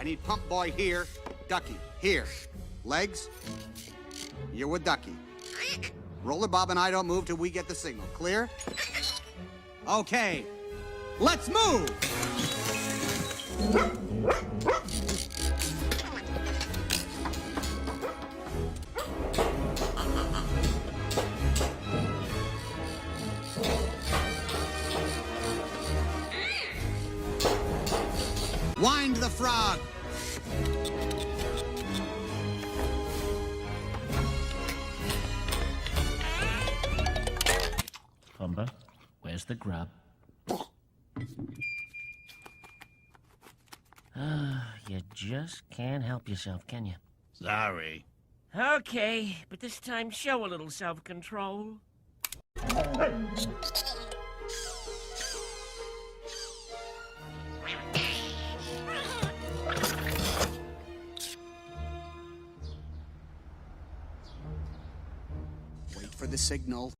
I need Pump Boy here, Ducky here. Legs, you're with Ducky. Roller Bob and I don't move till we get the signal. Clear? Okay, let's move! Wind the frog! Humber, where's the grub? You just can't help yourself, can you? Sorry. Okay, but this time show a little self-control. Wait for the signal.